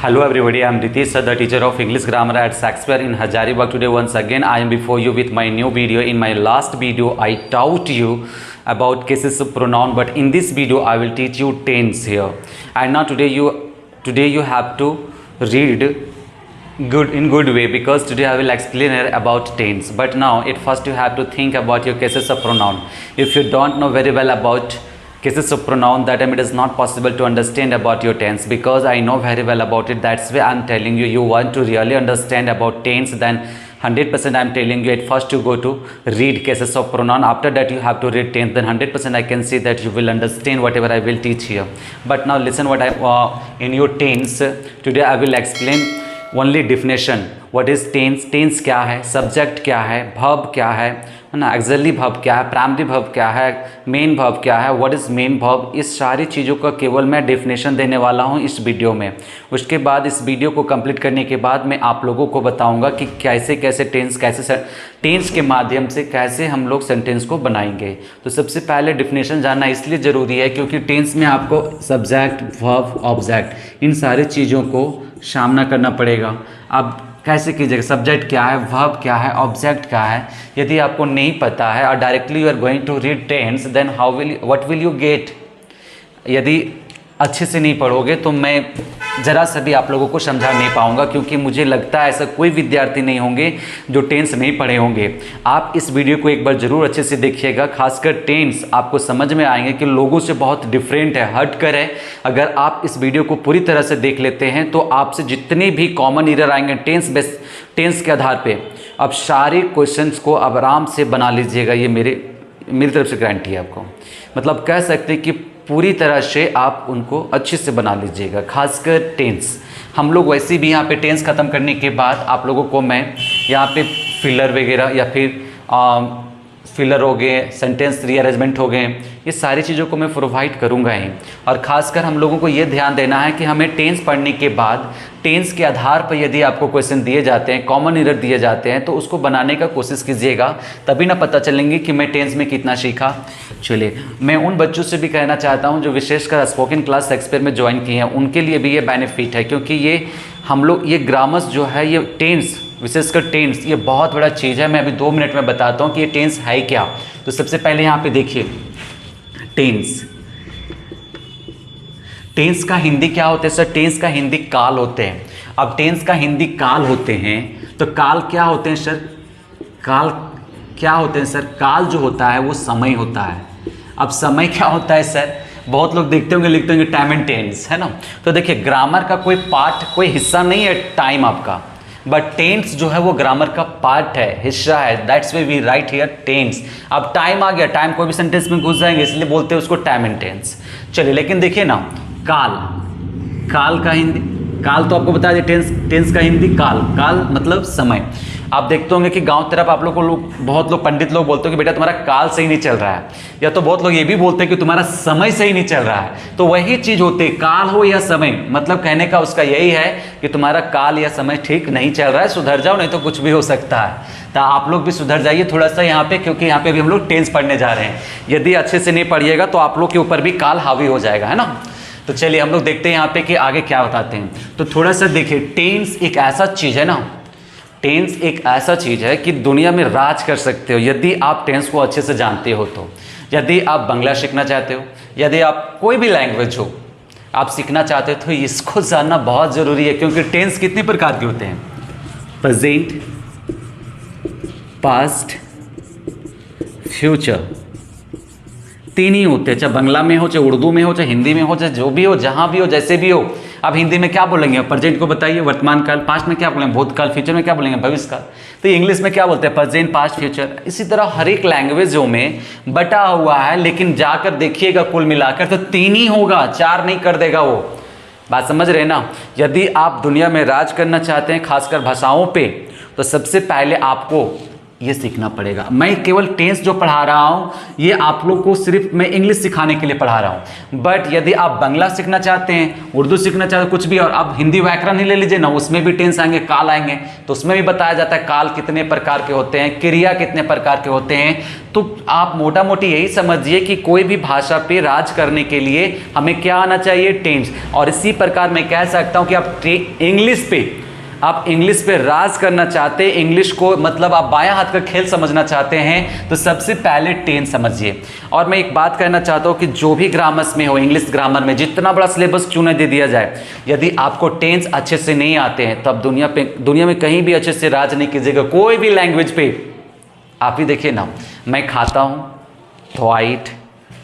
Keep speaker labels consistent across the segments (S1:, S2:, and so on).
S1: Hello everybody, I am Ritesh sir, the teacher of English grammar at Shakespeare in Hazaribagh. Today once again I am before you with my new video. In my last video I taught you about cases of pronoun, but in this video I will teach you tense here. And now today you have to read in good way, because today I will explain about tense. But now at first you have to think about your cases of pronoun. If you don't know very well about cases of pronoun, that time it is not possible to understand about your tense, because I know very well about it. That's why I'm telling you, you want to really understand about tense, then 100% I'm telling you at first you go to read cases of pronoun. After that you have to read tense, then 100% I can see that you will understand whatever I will teach here. But now listen what in your tense today I will explain only definition. What is tense? Tense क्या है, subject क्या है, verb क्या है ना, axillary verb क्या है, primary verb क्या है, मेन verb क्या है, व्हाट इज़ मेन verb, इस सारी चीज़ों का केवल मैं डेफिनेशन देने वाला हूँ इस वीडियो में. उसके बाद इस वीडियो को कंप्लीट करने के बाद मैं आप लोगों को बताऊँगा कि कैसे कैसे टेंस के माध्यम से कैसे हम लोग सेंटेंस को बनाएंगे. तो सबसे पहले डेफिनेशन जानना इसलिए ज़रूरी है क्योंकि टेंस में आपको सब्जेक्ट, वर्ब, ऑब्जेक्ट इन सारी चीज़ों को सामना करना पड़ेगा. अब कैसे कीजिएगा, सब्जेक्ट क्या है, वर्ब क्या है, ऑब्जेक्ट क्या है, यदि आपको नहीं पता है और directly you are going to read tense, then what will you get. यदि अच्छे से नहीं पढ़ोगे तो मैं ज़रा सा भी आप लोगों को समझा नहीं पाऊंगा, क्योंकि मुझे लगता है ऐसा कोई विद्यार्थी नहीं होंगे जो टेंस नहीं पढ़े होंगे. आप इस वीडियो को एक बार ज़रूर अच्छे से देखिएगा. खासकर टेंस आपको समझ में आएंगे कि लोगों से बहुत डिफरेंट है, हट कर है. अगर आप इस वीडियो को पूरी तरह से देख लेते हैं तो आपसे जितने भी कॉमन एरर आएंगे टेंस के आधार पर, अब सारे क्वेश्चंस को अब आराम से बना लीजिएगा. ये मेरी तरफ से गारंटी है आपको. मतलब कह सकते हैं कि पूरी तरह से आप उनको अच्छे से बना लीजिएगा. खासकर टेंस हम लोग वैसे भी यहाँ पे टेंस ख़त्म करने के बाद आप लोगों को मैं यहाँ पे फिलर वगैरह या फिर फिलर हो गए, सेंटेंस रीअरेंजमेंट हो गए, ये सारी चीज़ों को मैं प्रोवाइड करूँगा ही. और ख़ासकर हम लोगों को ये ध्यान देना है कि हमें टेंस पढ़ने के बाद टेंस के आधार पर यदि आपको क्वेश्चन दिए जाते हैं, कॉमन एरर दिए जाते हैं, तो उसको बनाने का कोशिश कीजिएगा. तभी ना पता चलेंगे कि मैं टेंस में कितना सीखा. चलिए, मैं उन बच्चों से भी कहना चाहता हूँ जो विशेषकर स्पोकन क्लास शेक्सपियर में ज्वाइन किए हैं, उनके लिए भी ये बेनिफिट है, क्योंकि ये हम लोग ये ग्रामर्स जो है, ये टेंस विशेषकर टेंस ये बहुत बड़ा चीज़ है. मैं अभी 2 मिनट में बताता हूँ कि ये टेंस है क्या. तो सबसे पहले यहाँ पे देखिए, टेंस का हिंदी क्या होते हैं सर? टेंस का हिंदी काल होते हैं. अब टेंस का हिंदी काल होते हैं, तो काल क्या होते हैं सर? काल क्या होते हैं सर? काल जो होता है वो समय होता है. अब समय क्या होता है सर? बहुत लोग देखते होंगे, लिखते होंगे टाइम एंड टेंस, है ना. तो देखिए, ग्रामर का कोई पार्ट, कोई हिस्सा नहीं है टाइम आपका, बट टेंस जो है वो ग्रामर का पार्ट है, हिस्सा है. That's way we write here tense. अब टाइम आ गया, टाइम कोई भी सेंटेंस में घुस जाएंगे, इसलिए बोलते हैं उसको टाइम एंड टेंस. चलिए, लेकिन देखिए ना, काल का हिंदी, काल तो आपको बता दें, टेंस का हिंदी काल मतलब समय. आप देखते होंगे कि गांव तरफ आप बहुत लोग पंडित लोग बोलते हैं कि बेटा तुम्हारा काल सही नहीं चल रहा है, या तो बहुत लोग ये भी बोलते हैं कि तुम्हारा समय सही नहीं चल रहा है. तो वही चीज़ होती है, काल हो या समय, मतलब कहने का उसका यही है कि तुम्हारा काल या समय ठीक नहीं चल रहा है, सुधर जाओ, नहीं तो कुछ भी हो सकता है. तो आप लोग भी सुधर जाइए थोड़ा सा यहाँ पे, क्योंकि यहाँ पे भी हम लोग टेंस पढ़ने जा रहे हैं. यदि अच्छे से नहीं पढ़िएगा तो आप लोग के ऊपर भी काल हावी हो जाएगा, है ना. तो चलिए हम लोग देखते हैं यहाँ पे कि आगे क्या बताते हैं. तो थोड़ा सा देखिए, टेंस एक ऐसा चीज़ है ना, टेंस एक ऐसा चीज़ है कि दुनिया में राज कर सकते हो यदि आप टेंस को अच्छे से जानते हो. तो यदि आप बांग्ला सीखना चाहते हो, यदि आप कोई भी लैंग्वेज हो आप सीखना चाहते हो, तो इसको जानना बहुत ज़रूरी है. क्योंकि टेंस कितने प्रकार के होते हैं? प्रेजेंट, पास्ट, फ्यूचर, तीन ही होते हैं. चाहे बांग्ला में हो, चाहे उर्दू में हो, चाहे हिंदी में हो, चाहे जो भी हो, जहाँ भी हो, जैसे भी हो. अब हिंदी में क्या बोलेंगे? प्रेजेंट को बताइए, वर्तमान काल. पास्ट में क्या बोलेंगे? भूतकाल. फ्यूचर में क्या बोलेंगे? भविष्य काल. तो इंग्लिश में क्या बोलते हैं? Present, past, future. इसी तरह हर एक लैंग्वेजों में बटा हुआ है, लेकिन जाकर देखिएगा कुल मिलाकर तो 3 ही होगा, 4 नहीं कर देगा वो. बात समझ रहे ना. यदि आप दुनिया में राज करना चाहते हैं, खासकर भाषाओं पे, तो सबसे पहले आपको ये सीखना पड़ेगा। मैं केवल टेंस जो पढ़ा रहा हूँ ये आप लोग को सिर्फ मैं इंग्लिश सिखाने के लिए पढ़ा रहा हूँ, बट यदि आप बांग्ला सीखना चाहते हैं, उर्दू सीखना चाहते हैं, कुछ भी, और आप हिंदी व्याकरण ही ले लीजिए ना, उसमें भी टेंस आएंगे, काल आएंगे, तो उसमें भी बताया जाता है काल कितने प्रकार के होते हैं, क्रिया कितने प्रकार के होते हैं। तो आप मोटा मोटी यही समझिए कि कोई भी भाषा पे राज करने के लिए हमें क्या आना चाहिए, टेंस। और इसी प्रकार मैं कह सकता हूँ कि आप इंग्लिश पे राज करना चाहते हैं, इंग्लिश को मतलब आप बायां हाथ का खेल समझना चाहते हैं, तो सबसे पहले टेंस समझिए। और मैं एक बात कहना चाहता हूं कि जो भी ग्रामर्स में हो, इंग्लिश ग्रामर में जितना बड़ा सिलेबस क्यों नहीं दे दिया जाए, यदि आपको टेंस अच्छे से नहीं आते हैं तो आप दुनिया में कहीं भी अच्छे से राज नहीं कीजिएगा। कोई भी लैंग्वेज पे आप ही देखिए ना, मैं खाता हूँ तो आई ईट,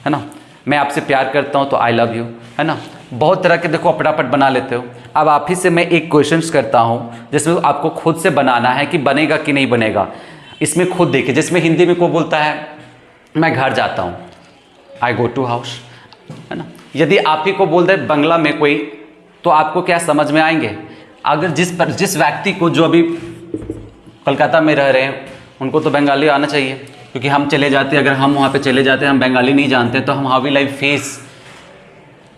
S1: है ना, मैं आपसे प्यार करता हूँ तो आई लव यू, है ना, बहुत तरह के देखो फटाफट बना लेते हो। अब आप ही से मैं एक क्वेश्चंस करता हूँ जिसमें आपको खुद से बनाना है कि बनेगा कि नहीं बनेगा। इसमें खुद देखिए, जिसमें हिंदी में कोई बोलता है मैं घर जाता हूँ, आई गो टू हाउस, है ना। यदि आप ही को बोल दे बांग्ला में कोई, तो आपको क्या समझ में आएंगे? अगर जिस व्यक्ति को जो अभी कलकत्ता में रह रहे हैं उनको तो बंगाली आना चाहिए, क्योंकि हम चले जाते हैं, अगर हम वहाँ पे चले जाते हैं, हम बंगाली नहीं जानते तो हम how will I face,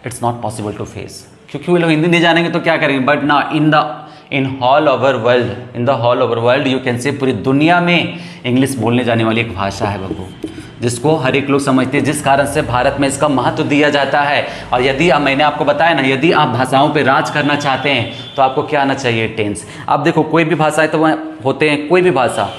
S1: it's not possible to face, क्योंकि वो लोग हिंदी नहीं जानेंगे तो क्या करेंगे। बट ना in all over world you can say, पूरी दुनिया में इंग्लिश बोलने जाने वाली एक भाषा है बब्बू, जिसको हर एक लोग समझते हैं, जिस कारण से भारत में इसका महत्व दिया जाता है। और यदि मैंने आपको बताया ना, यदि आप भाषाओं पे राज करना चाहते हैं तो आपको क्या आना चाहिए, टेंस। अब देखो कोई भी भाषाएं तो होते हैं, कोई भी भाषा।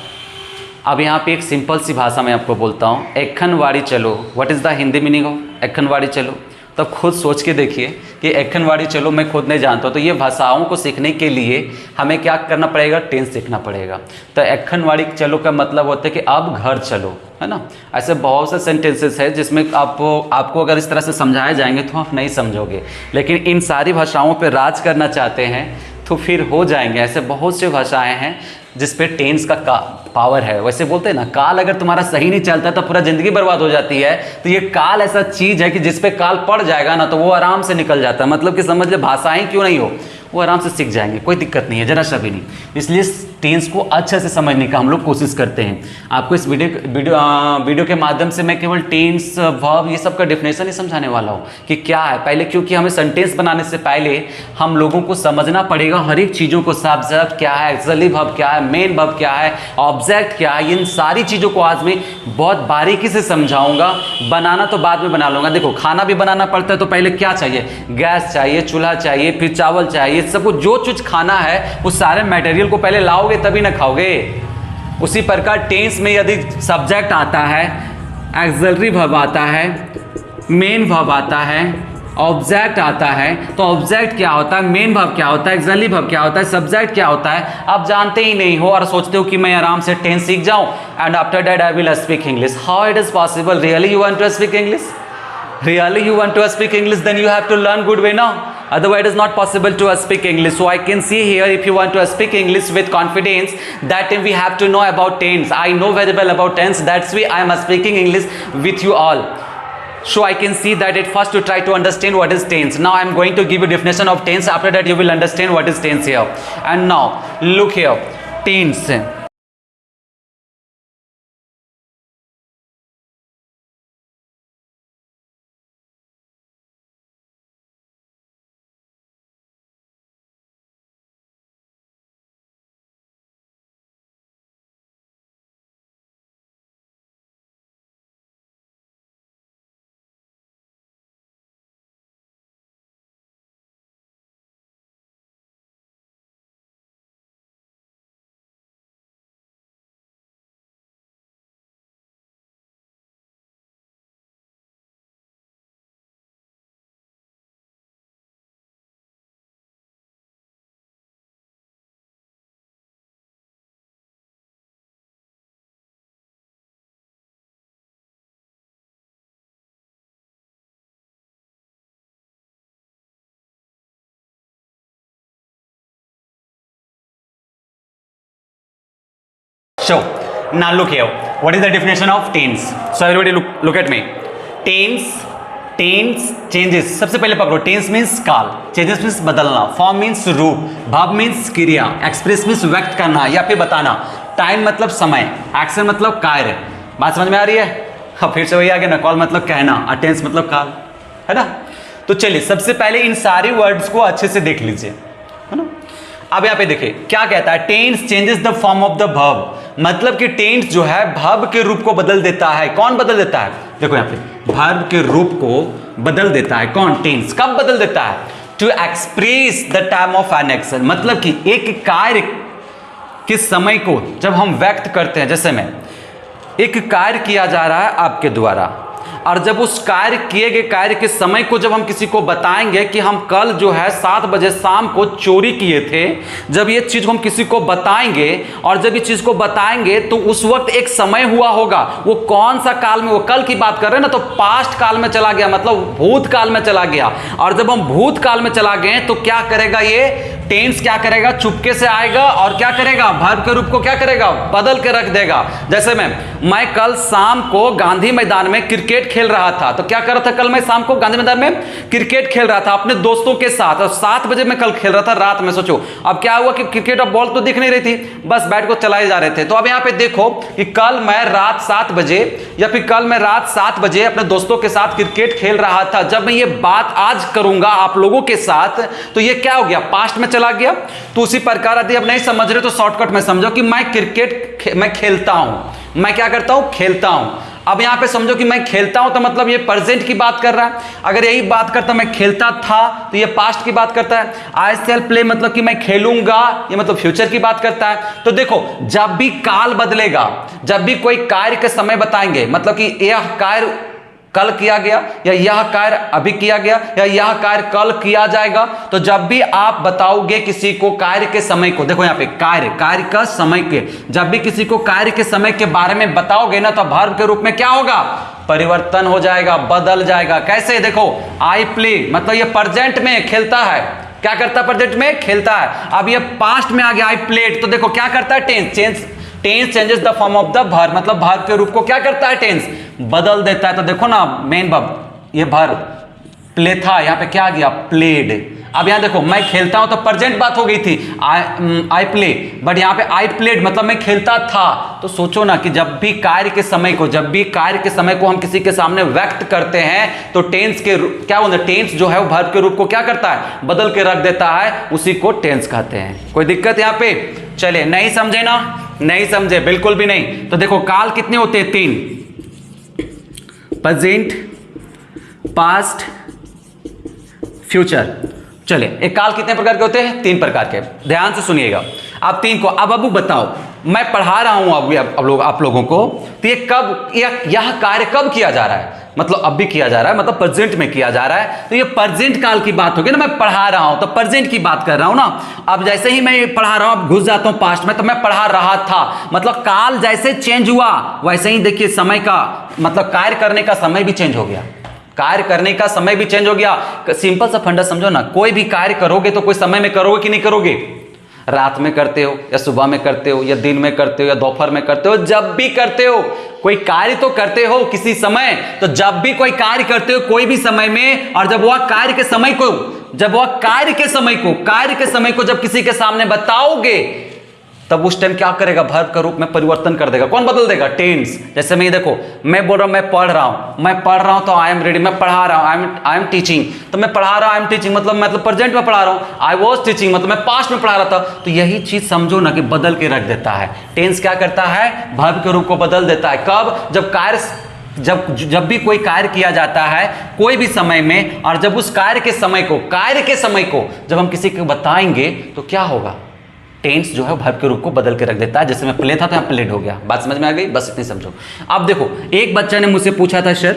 S1: अब यहाँ पे एक सिंपल सी भाषा मैं आपको बोलता हूँ, एखनवाड़ी चलो, what is the Hindi meaning of एखनवाड़ी चलो? तब खुद सोच के देखिए कि एखनवाड़ी चलो मैं खुद नहीं जानता, तो ये भाषाओं को सीखने के लिए हमें क्या करना पड़ेगा, टेंस सीखना पड़ेगा। तो एखनवाड़ी चलो का मतलब होता है कि अब घर चलो, है ना। ऐसे बहुत से सेंटेंसेस है जिसमें आपको अगर इस तरह से समझाए जाएंगे तो आप नहीं समझोगे, लेकिन इन सारी भाषाओं पर राज करना चाहते हैं तो फिर हो जाएंगे। ऐसे बहुत से भाषाएं हैं जिस पे टेंस का पावर है। वैसे बोलते हैं ना, काल अगर तुम्हारा सही नहीं चलता तो पूरा जिंदगी बर्बाद हो जाती है, तो ये काल ऐसा चीज है कि जिस पे काल पड़ जाएगा ना तो वो आराम से निकल जाता है। मतलब कि समझ ले, भाषाएं क्यों नहीं हो, वो आराम से सीख जाएंगे, कोई दिक्कत नहीं है, जरा सा भी नहीं। इसलिए टेंस को अच्छे से समझने का हम लोग कोशिश करते हैं। आपको इस वीडियो के माध्यम से मैं केवल टेंस, वर्ब, ये सब का डेफिनेशन ही समझाने वाला हूँ कि क्या है पहले, क्योंकि हमें सेंटेंस बनाने से पहले हम लोगों को समझना पड़ेगा हर एक चीज़ों को। सब्जेक्ट क्या है, एक्सिलरी वर्ब क्या है, मेन वर्ब क्या है, ऑब्जेक्ट क्या है, इन सारी चीज़ों को आज मैं बहुत बारीकी से समझाऊंगा। बनाना तो बाद में बना लूँगा। देखो खाना भी बनाना पड़ता है तो पहले क्या चाहिए, गैस चाहिए, चूल्हा चाहिए, फिर चावल चाहिए, सबको जो कुछ खाना है उस सारे मटेरियल को पहले लाओगे तभी ना खाओगे। उसी प्रकार टेंस में यदि सब्जेक्ट आता है, एक्सिलरी वर्ब आता है, मेन वर्ब आता है, ऑब्जेक्ट आता है, तो ऑब्जेक्ट क्या होता है, मेन वर्ब क्या होता है, एक्सिलरी वर्ब क्या होता है, सब्जेक्ट क्या होता है, आप जानते ही नहीं हो और सोचते हो कि मैं आराम से टेंस सीख जाऊं and after that I will speak English. How it is possible? Really you want to speak English? Really you want to speak English? Then you have to learn good way now. Otherwise it is not possible to speak English. So I can see here, if you want to speak English with confidence, that time we have to know about tense. I know very well about tense. That's why I am speaking English with you all. So I can see that at first you try to understand what is tense. Now I am going to give you definition of tense. After that you will understand what is tense here. And now look here, tense. So now look here, what is the definition of tense? So everybody look at me. Tense changes. सबसे पहले पकड़ो, tense means काल, changes means बदलना, form means रूप, भाव means क्रिया, express means व्यक्त करना या फिर बताना। टाइम मतलब समय, एक्शन मतलब कार्य। बात समझ में आ रही है? हाँ, फिर से वही आ गया ना, कॉल मतलब कहना और टेंस मतलब काल, है ना। तो चलिए सबसे पहले इन सारी वर्ड्स को अच्छे से देख लीजिए, है ना। अब यहाँ पे देखिए क्या कहता है, tense changes the form of the verb, मतलब कि टेंस जो है वर्ब के रूप को बदल देता है। कौन बदल देता है? देखो यहाँ पे वर्ब के रूप को बदल देता है कौन? टेंस। कब बदल देता है? To express the time of an action, मतलब कि एक कार्य के समय को जब हम व्यक्त करते हैं, जैसे में एक कार्य किया जा रहा है आपके द्वारा, और जब उस कार्य किए गए कार्य के समय को जब हम किसी को बताएंगे कि हम कल जो है 7 बजे शाम को चोरी किए थे, जब ये चीज हम किसी को बताएंगे और जब ये चीज को बताएंगे तो उस वक्त एक समय हुआ होगा। वो कौन सा काल में? वो कल की बात कर रहे हैं ना, तो पास्ट काल में चला गया, मतलब भूत काल में चला गया। और जब हम भूत काल में चला गए तो क्या करेगा ये टेंस? क्या करेगा? चुपके से आएगा और क्या करेगा? वर्ब के रूप को क्या करेगा? बदल के रख देगा। जैसे मैं कल शाम को गांधी मैदान में क्रिकेट खेल रहा था, तो क्या कर रहा था? कल मैं शाम को गांधी मैदान में क्रिकेट खेल रहा था अपने दोस्तों के साथ, और 7 बजे मैं कल खेल रहा था रात में। सोचो अब क्या हुआ कि क्रिकेट अब बॉल तो दिख नहीं रही थी, बस बैट को चलाए जा रहे थे। तो अब यहाँ पे देखो कि कल मैं रात 7 बजे या फिर कल मैं रात 7 बजे अपने दोस्तों के साथ क्रिकेट खेल रहा था। जब मैं ये बात आज करूंगा आप लोगों के साथ, तो ये क्या हो गया? पास्ट में चला गया। तो उसी प्रकार यदि अब नहीं समझ रहे तो शॉर्टकट में समझो कि मैं क्रिकेट मैं खेलता हूं। मैं क्या करता हूं? खेलता हूं। अब यहां पे समझो कि मैं खेलता हूं, तो मतलब ये प्रेजेंट की बात कर रहा है। अगर यही बात करता मैं खेलता था, तो ये पास्ट की बात करता है। आई शैल प्ले मतलब कि मैं खेलूंगा, ये मतलब फ्यूचर की बात करता है। तो देखो जब भी काल बदलेगा, जब भी कोई कार्य के समय बताएंगे, मतलब कि यह कार्य कल किया गया या यह कार्य अभी किया गया या यह कार्य कल किया जाएगा, तो जब भी आप बताओगे किसी को कार्य के समय को, देखो यहाँ पे कार्य का समय के, जब भी किसी को कार्य के समय के बारे में बताओगे ना, तो वर्ब के रूप में क्या होगा? परिवर्तन हो जाएगा, बदल जाएगा। कैसे? देखो आई प्ले मतलब ये प्रेजेंट में खेलता है। क्या करता है? प्रेजेंट में खेलता है। अब ये पास्ट में आ गया आई प्लेड, तो देखो क्या करता है? Tense changes the form of the verb, मतलब वर्ब के रूप को क्या करता है? टेंस बदल देता है। तो देखो ना मेन वर्ब ये वर्ब प्ले था, यहां पे क्या आ गया? प्लेड। अब यहां देखो मैं खेलता हूं तो प्रेजेंट बात हो गई थी आई प्ले, बट यहां पे आई प्लेड मतलब मैं खेलता था। तो सोचो ना कि जब भी कार्य के समय को हम किसी के सामने व्यक्त करते हैं, तो टेंस के क्या बोलते हैं? टेंस जो है वो वर्ब के रूप को क्या करता है? बदल के रख देता है, उसी को टेंस कहते हैं। कोई दिक्कत यहां पे? चलिए नहीं समझे ना? नहीं समझे? बिल्कुल भी नहीं। तो देखो काल कितने होते हैं? 3, प्रेजेंट, पास्ट, फ्यूचर। चलिए एक काल कितने प्रकार के होते हैं? 3 प्रकार के। ध्यान से सुनिएगा आप 3 को। अब अबू बताओ, मैं पढ़ा रहा हूं आप लोगों को, तो ये कब यह कार्य कब किया जा रहा है? मतलब अब भी किया जा रहा है, मतलब प्रेजेंट में किया जा रहा है। तो ये प्रेजेंट काल की बात होगी ना, मैं पढ़ा रहा हूं तो प्रेजेंट की बात कर रहा हूं ना। अब जैसे ही मैं पढ़ा रहा हूं, अब घुस जाता हूं पास्ट में, तो मैं पढ़ा रहा था, मतलब काल जैसे चेंज हुआ वैसे ही देखिए समय का मतलब कार्य करने का समय भी चेंज हो गया। कार्य करने का समय भी चेंज हो गया। सिंपल सा फंडा समझो ना, कोई भी कार्य करोगे तो कोई समय में करोगे कि नहीं करोगे? रात में करते हो या सुबह में करते हो या दिन में करते हो या दोपहर में करते हो, जब भी करते हो कोई कार्य तो करते हो किसी समय। तो जब भी कोई कार्य करते हो कोई भी समय में, और जब वह कार्य के समय को जब किसी के सामने बताओगे, तब उस टाइम क्या करेगा? वर्ब का रूप में परिवर्तन कर देगा। कौन बदल देगा? टेंस। जैसे मैं देखो मैं बोल रहा हूं मैं पढ़ रहा हूं तो आई एम रीडिंग, मैं पढ़ा रहा हूं, आई एम टीचिंग, तो मैं पढ़ा रहा हूं, आई एम टीचिंग मतलब प्रेजेंट में पढ़ा रहा हूं। आई वाज टीचिंग मतलब मैं पास्ट में पढ़ा रहा था। तो यही चीज समझो ना कि बदल के रख देता है। टेंस क्या करता है? वर्ब के रूप को बदल देता है। कब? जब भी कोई कार्य किया जाता है कोई भी समय में, और जब उस कार्य के समय को जब हम किसी को बताएंगे तो क्या होगा? टेंस जो है वर्ब के रूप को बदल के रख देता है। जैसे मैं प्ले था तो यहाँ प्लेड हो गया। बात समझ में आ गई? बस इतनी समझो। अब देखो एक बच्चा ने मुझसे पूछा था सर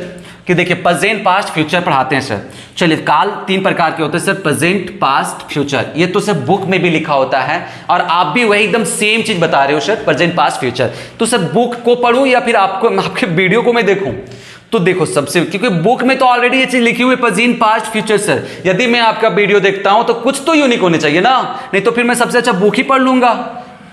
S1: कि देखिए प्रेजेंट, पास्ट, फ्यूचर पढ़ाते हैं सर। चलिए काल 3 प्रकार के होते हैं सर, प्रेजेंट, पास्ट, फ्यूचर। ये तो सर बुक में भी लिखा होता है और आप भी वही एकदम सेम चीज बता रहे हो सर, प्रेजेंट, पास्ट, फ्यूचर। तो सर बुक को पढ़ूं या फिर आपके वीडियो को मैं देखूं? तो देखो सबसे, क्योंकि बुक में तो ऑलरेडी ये चीज लिखी हुई है प्रेजेंट, पास्ट, फ्यूचर सर। यदि मैं आपका वीडियो देखता हूं तो कुछ तो यूनिक होने चाहिए ना, नहीं तो फिर मैं सबसे अच्छा बुक ही पढ़ लूंगा।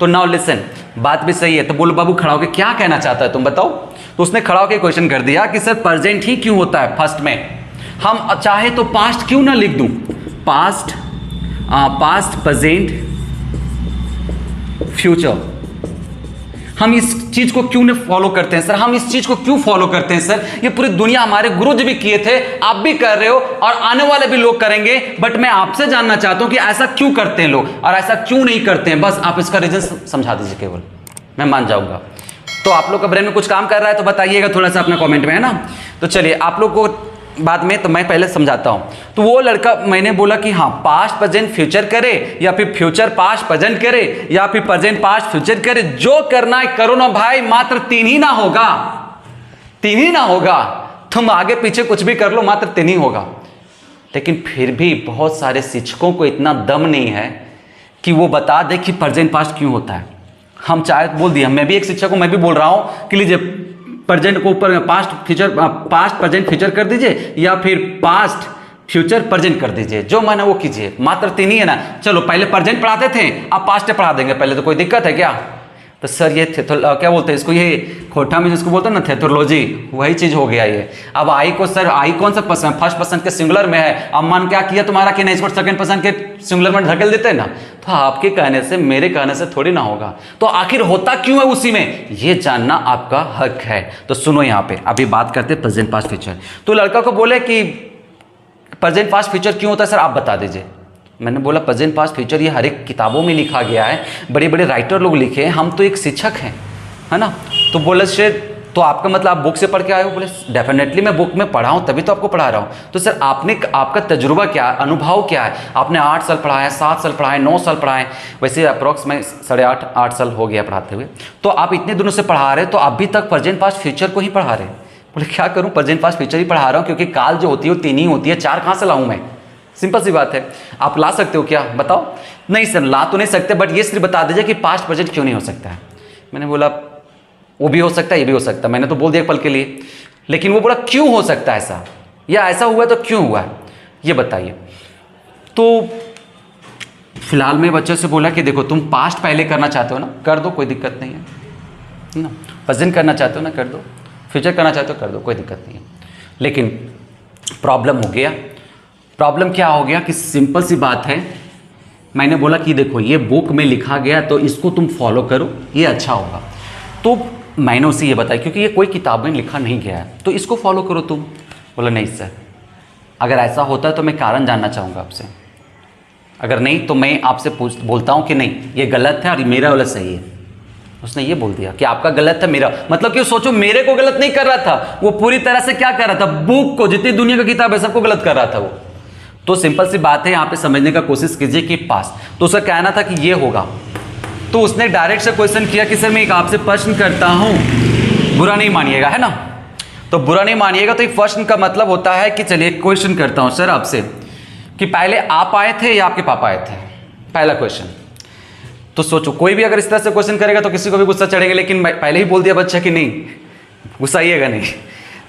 S1: तो नाउ लिसन, बात भी सही है। तो बोलो बाबू खड़ा होकर क्या कहना चाहता है तुम बताओ? तो उसने खड़ा होकर क्वेश्चन कर दिया कि सर प्रेजेंट ही क्यों होता है फर्स्ट में? हम चाहे तो पास्ट क्यों ना लिख दूं? पास्ट, प्रेजेंट, फ्यूचर, हम इस चीज को क्यों नहीं फॉलो करते हैं सर, हम इस चीज को क्यों फॉलो करते हैं सर, ये पूरी दुनिया, हमारे गुरुज भी किए थे, आप भी कर रहे हो और आने वाले भी लोग करेंगे, बट मैं आपसे जानना चाहता हूं कि ऐसा क्यों करते हैं लोग और ऐसा क्यों नहीं करते हैं। बस आप इसका रीजन समझा दीजिए, केवल मैं मान जाऊंगा। तो आप लोग का ब्रेन में कुछ काम कर रहा है तो बताइएगा थोड़ा सा अपना कमेंट में, है ना। तो चलिए आप लोग को बाद में, तो मैं पहले समझाता हूं। तो वो लड़का, मैंने बोला कि हाँ पास्ट प्रेजेंट फ्यूचर करे या फिर फ्यूचर पास्ट प्रेजेंट करे या फिर प्रेजेंट पास्ट फ्यूचर करे, जो करना है करो ना भाई, मात्र 3 ही ना होगा, 3 ही ना होगा। तुम आगे पीछे कुछ भी कर लो, मात्र 3 ही होगा। लेकिन फिर भी बहुत सारे शिक्षकों को इतना दम नहीं है कि वो बता दे कि प्रेजेंट पास्ट क्यों होता है। हम चाहे बोल दिए, मैं भी एक शिक्षक हूं, मैं भी बोल रहा हूं कि लीजिए प्रेजेंट को ऊपर past future, past present future कर दीजिए या फिर पास्ट फ्यूचर प्रेजेंट कर दीजिए, जो माने वो कीजिए, मात्र 3 ही है ना। चलो पहले प्रेजेंट पढ़ाते थे, अब पास्ट पढ़ा देंगे पहले, तो कोई दिक्कत है क्या। तो सर ये क्या बोलते हैं इसको, ये खोटा में जिसको बोलते हैं ना थेथोलॉजी, वही चीज हो गया ये। अब आई को सर, आई कौन सा पर्सन, फर्स्ट पर्सन के सिंगुलर में है, अब मन क्या किया तुम्हारा कि नहीं, इसको सेकंड पर्सन के सिंगुलर में ढकेल देते हैं ना। तो आपके कहने से, मेरे कहने से थोड़ी ना होगा। तो आखिर होता क्यों है उसी में, ये जानना आपका हक है। तो सुनो यहाँ पे अभी बात करते हैं प्रेजेंट पास्ट फ्यूचर। तो लड़का को बोले कि प्रेजेंट पास्ट फ्यूचर क्यों होता है सर, आप बता दीजिए। मैंने बोला प्रेजेंट पास्ट फ्यूचर ये हर एक किताबों में लिखा गया है, बड़े बड़े राइटर लोग लिखे हैं, हम तो एक शिक्षक हैं, है ना। तो बोले सर, तो आपका मतलब आप बुक से पढ़ के आए हो। बोले डेफिनेटली मैं बुक में पढ़ा हूँ, तभी तो आपको पढ़ा रहा हूँ। तो सर आपका तजुर्बा क्या है, अनुभव क्या है, आपने 8 साल पढ़ा है, 7 साल पढ़ा है, 9 साल पढ़ा है, वैसे अप्रॉक्स में 8.5 साल हो गया पढ़ाते हुए। तो आप इतने दिनों से पढ़ा रहे, तो अभी तक प्रेजेंट पास्ट फ्यूचर को ही पढ़ा रहे। बोले क्या करूँ, प्रेजेंट पास्ट फ्यूचर ही पढ़ा रहा हूँ, क्योंकि काल जो होती है वो 3 ही होती है, 4 कहाँ से लाऊँ मैं। सिंपल सी बात है। आप ला सकते हो क्या, बताओ। नहीं सर ला तो नहीं सकते, बट ये सिर्फ बता दीजिए कि पास्ट प्रेजेंट क्यों नहीं हो सकता है। मैंने बोला वो भी हो सकता है, ये भी हो सकता है, मैंने तो बोल दिया एक पल के लिए। लेकिन वो बोला क्यों हो सकता है ऐसा, या ऐसा हुआ तो क्यों हुआ है, ये बताइए। तो फिलहाल मैं बच्चों से बोला कि देखो तुम पास्ट पहले करना चाहते हो ना, कर दो, कोई दिक्कत नहीं है ना। प्रेजेंट करना चाहते हो ना, कर दो। फ्यूचर करना चाहते हो, कर दो, कोई दिक्कत नहीं है। लेकिन प्रॉब्लम हो गया। प्रॉब्लम क्या हो गया कि सिंपल सी बात है, मैंने बोला कि देखो ये बुक में लिखा गया तो इसको तुम फॉलो करो, ये अच्छा होगा। तो मैंने उसे ये बताया क्योंकि ये कोई किताब में लिखा नहीं गया है, तो इसको फॉलो करो तुम। बोला नहीं सर, अगर ऐसा होता है तो मैं कारण जानना चाहूँगा आपसे, अगर नहीं तो मैं आपसे बोलता हूँ कि नहीं ये गलत है और मेरा वाला सही है। उसने ये बोल दिया कि आपका गलत है, मेरा मतलब कि सोचो मेरे को गलत नहीं कर रहा था, वो पूरी तरह से क्या कर रहा था, बुक को, जितनी दुनिया की किताब है सबको गलत कर रहा था वो। तो सिंपल सी बात है, यहाँ पे समझने का कोशिश कीजिए कि पास, तो उसका कहना था कि ये होगा। तो उसने डायरेक्ट से क्वेश्चन किया कि सर मैं एक आपसे प्रश्न करता हूँ, बुरा नहीं मानिएगा, है ना। तो बुरा नहीं मानिएगा, तो एक प्रश्न का मतलब होता है कि चलिए क्वेश्चन करता हूँ सर आपसे कि पहले आप आए थे या आपके पापा आए थे, पहला क्वेश्चन। तो सोचो कोई भी अगर इस तरह से क्वेश्चन करेगा तो किसी को भी गुस्सा चढ़ेगा, लेकिन पहले ही बोल दिया बच्चा कि नहीं गुस्साइएगा नहीं।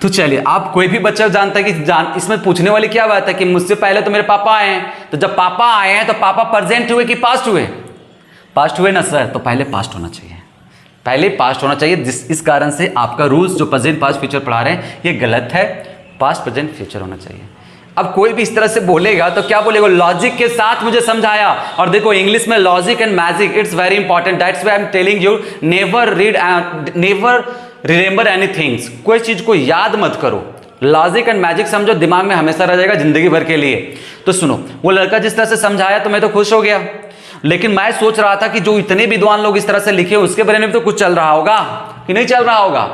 S1: तो चलिए आप कोई भी बच्चा जानता है कि इसमें पूछने वाली क्या बात है कि मुझसे पहले तो मेरे पापा आए हैं, तो जब पापा आए हैं तो पापा प्रेजेंट हुए कि पास्ट हुए, पास्ट हुए ना सर, तो पहले पास्ट होना चाहिए, पहले पास्ट होना चाहिए। इस कारण से आपका रूल्स जो प्रेजेंट पास्ट फ्यूचर पढ़ा रहे हैं ये गलत है, पास्ट प्रेजेंट फ्यूचर होना चाहिए। अब कोई भी इस तरह से बोलेगा तो क्या बोलेगा, लॉजिक के साथ मुझे समझाया। और देखो इंग्लिश में logic and magic it's very important, that's why I am telling you never remember anything. कोई चीज को याद मत करो, लॉजिक एंड मैजिक समझो, दिमाग में हमेशा रह जाएगा जिंदगी भर के लिए। तो सुनो, वो लड़का जिस तरह से समझाया तो मैं तो खुश हो गया, लेकिन मैं सोच रहा था कि जो इतने विद्वान लोग इस तरह से लिखे उसके बारे में तो कुछ चल रहा होगा कि नहीं चल रहा होगा।